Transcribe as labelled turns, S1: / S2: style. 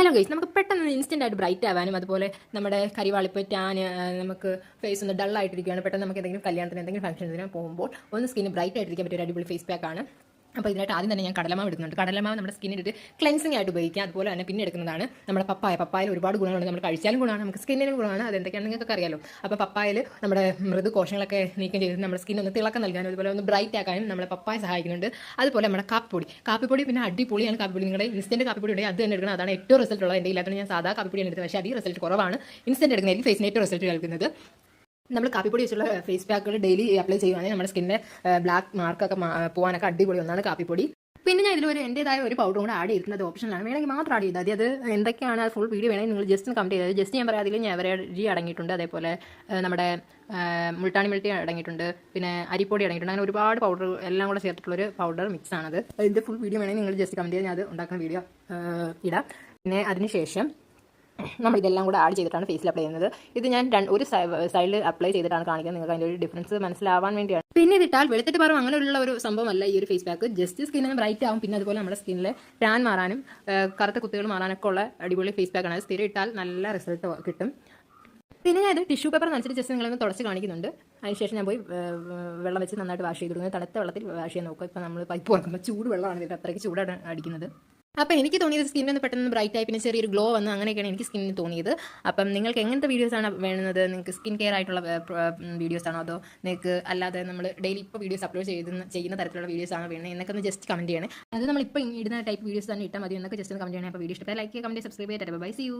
S1: Hello guys, നമുക്ക് പെട്ടെന്ന് instant ആയിട്ട് ബ്രൈറ്റ് ആവാനും അതുപോലെ നമ്മുടെ കരിവാളിപ്പ് ടാൻ നമുക്ക് ഫേസ് ഒന്ന് ഡൾ ആയിട്ടിരിക്കുകയാണ്. പെട്ടെന്ന് നമുക്ക് എന്തെങ്കിലും കല്യാണത്തിന് എന്തെങ്കിലും ഫംഗ്ഷൻസിന് പോകുമ്പോൾ ഒന്ന് സ്കിന്ന് ബ്രൈറ്റ് ആയിട്ടിരിക്കാൻ പറ്റിയ ഒരു അടിപൊളി ഫേസ് പാക്ക് ആണ്. അപ്പോൾ ഇതിനായിട്ട് ആദ്യം തന്നെ ഞാൻ കടലമാവ് എടുക്കുന്നുണ്ട്. കടലമാവ് നമ്മുടെ സ്കിന്നിട്ട് ക്ലെൻസിങ് ആയിട്ട് ഉപയോഗിക്കാം. അതുപോലെ തന്നെ പിന്നെ എടുക്കുന്നതാണ് നമ്മുടെ പപ്പായയിൽ ഒരുപാട് ഗുണങ്ങളുണ്ട്. നമ്മൾ കഴിച്ചാലും ഗുണമാണ്, നമുക്ക് സ്കിന്നിനും ഗുണമാണ്. അതെന്തൊക്കെയാണ് നിങ്ങൾക്ക് അറിയാലോ. അപ്പോൾ പപ്പായയിൽ നമ്മുടെ മൃദു കോശങ്ങളൊക്കെ നീക്കം ചെയ്ത് നമ്മുടെ സ്കിൻ ഒന്ന് തിളക്കം നൽകാനും അതുപോലെ ഒന്ന് ബ്രൈറ്റ് ആക്കാനും നമ്മുടെ പപ്പായ സഹായിക്കുന്നുണ്ട്. അതുപോലെ നമ്മുടെ കാപ്പിപ്പൊടി പിന്നെ അടിപൊളിയാണ്. കാപ്പിപ്പൊടി നിങ്ങളുടെ ഇൻസ്റ്റന്റ് കാപ്പിപ്പൊടി ഉണ്ടെങ്കിൽ അത് തന്നെ എടുക്കണം. അതാണ് ഏറ്റവും റിസൾട്ട് ഉള്ളത്. എൻ്റെ ഇല്ലാത്തത് ഞാൻ സാധാ കാപ്പിപ്പൊടിയാണ് എടുത്തത്, പക്ഷേ അതിൽ റിസൾട്ട് കുറവാണ്. ഇൻസ്റ്റന്റ് എടുക്കുന്നതായിരിക്കും ഫേസിന് ഏറ്റവും റിസൾട്ട് നൽകുന്നത്. നമ്മൾ കാപ്പിപ്പൊടി വെച്ചുള്ള ഫേസ് പാക്കുകൾ ഡെയിലി അപ്ലൈ ചെയ്യുവാണെങ്കിൽ നമ്മുടെ സ്കിന്നിൻ്റെ ബ്ലാക്ക് മാർക്കൊക്കെ പോകാനൊക്കെ അടിപൊളി ഒന്നാണ് കാപ്പിപ്പൊടി. പിന്നെ ഞാൻ ഇതിൽ എൻ്റെതായ ഒരു പൗഡർ കൂടെ ആഡ് ചെയ്തിട്ടുണ്ട്. അത് ഓപ്ഷനാണ്, വേണമെങ്കിൽ മാത്രം ആഡ് ചെയ്താൽ അത് എന്തൊക്കെയാണ് അത് ഫുൾ വീഡിയോ വേണമെങ്കിൽ നിങ്ങൾ ജസ്റ്റ് കമൻറ്റ് ചെയ്തത്. ജസ്റ്റ് ഞാൻ പറയാം, അതിൽ ഞവരരി അടങ്ങിയിട്ടുണ്ട്, അതേപോലെ നമ്മുടെ മുൾട്ടാണി മിൽട്ടി അടങ്ങിയിട്ടുണ്ട്, പിന്നെ അരിപ്പൊടി അടങ്ങിയിട്ടുണ്ട്. അങ്ങനെ ഒരുപാട് പൗഡർ എല്ലാം കൂടെ ചേർത്തിട്ടുള്ളൊരു പൗഡർ മിക്സ് ആണത്. അതിൻ്റെ ഫുൾ വീഡിയോ വേണമെങ്കിൽ നിങ്ങൾ ജസ്റ്റ് കമൻറ്റ് ചെയ്ത് ഞാൻ അത് ഉണ്ടാക്കുന്ന വീഡിയോ ഇടാം. പിന്നെ അതിനുശേഷം നമ്മളിതെല്ലാം കൂടെ ആഡ് ചെയ്തിട്ടാണ് ഫേസിൽ അപ്ലൈ ചെയ്യുന്നത്. ഇത് ഞാൻ ഒരു സൈഡിൽ അപ്ലൈ ചെയ്തിട്ടാണ് കാണിക്കുന്നത്, നിങ്ങൾക്ക് അതിൻ്റെ ഒരു ഡിഫറൻസ് മനസ്സിലാവാൻ വേണ്ടിയാണ്. പിന്നെ ഇതിട്ടാൽ വെളുത്തിട്ട് പറയും അങ്ങനെയുള്ള ഒരു സംഭവമല്ല ഈ ഒരു ഫേസ് പാക്ക്. ജസ്റ്റ് സ്കിന്നിന് ബ്രൈറ്റ് ആവും. പിന്നെ അതുപോലെ നമ്മുടെ സ്കിന്നിലെ ടാൻ മാറാനും കറുത്ത കുത്തുകൾ മാറാനൊക്കെ ഉള്ള അടിപൊളി ഫേസ് പാക്കാണ്. അത് സ്ഥിരം ഇട്ടാൽ നല്ല റിസൾട്ട് കിട്ടും. പിന്നെ ഞാൻ ഇത് ടിഷ്യൂ പേപ്പർ നനച്ചിട്ട് ജസ്റ്റ് നിങ്ങളൊന്ന് തുടച്ച് കാണിക്കുന്നുണ്ട്. അതിനുശേഷം ഞാൻ പോയി വെള്ളം വെച്ച് നന്നായിട്ട് വാഷ് ചെയ്ത് കൊടുക്കുന്നത്. തണുത്ത വെള്ളത്തിൽ വാഷ് ചെയ്യാൻ നോക്കുക. ഇപ്പോൾ നമ്മൾ പൈപ്പ് തുറക്കുമ്പോൾ ചൂട് വെള്ളമാണ് ഇതിൽ അത്രയ്ക്ക് ചൂടാണ് അടിക്കുന്നത്. അപ്പോൾ എനിക്ക് തോന്നിയത് സ്കിന്നൊന്ന് പെട്ടെന്ന് ബ്രൈറ്റ് ആയി പിന്നെ ചെറിയൊരു ഗ്ലോ വന്ന് അങ്ങനെയൊക്കെയാണ് എനിക്ക് സ്കിന്നിന് തോന്നിയത്. അപ്പം നിങ്ങൾക്ക് എങ്ങനത്തെ വീഡിയോസാണ് വേണ്ടുന്നത്? നിങ്ങൾക്ക് സ്കിൻ കെയർ ആയിട്ടുള്ള വീഡിയോസാണോ, അതോ നിങ്ങൾക്ക് അല്ലാതെ നമ്മൾ ഡെയിലി ഇപ്പോൾ വീഡിയോസ് അപ്ലോഡ് ചെയ്യുന്ന തരത്തിലുള്ള വീഡിയോസാണോ വേണ്ടത് എന്നൊക്കെ ഒന്ന് ജസ്റ്റ് കമൻറ്റ് ചെയ്യണേ. അത് നമ്മളിപ്പോൾ ഇടുന്ന ടൈപ്പ് വീഡിയോസ് തന്നെ ഇട്ടാൽ മതി എന്നൊക്കെ ജസ്റ്റ് ഒന്ന് കമൻറ്റ് ചെയ്യണേ. അപ്പോൾ വീഡിയോ ഇഷ്ടപ്പെട്ടാൽ ലൈക്ക് ചെയ്യുക, കമൻറ്റ് സബ്സ്ക്രൈബ് ചെയ്തിട്ട് ബൈ, സീ യു.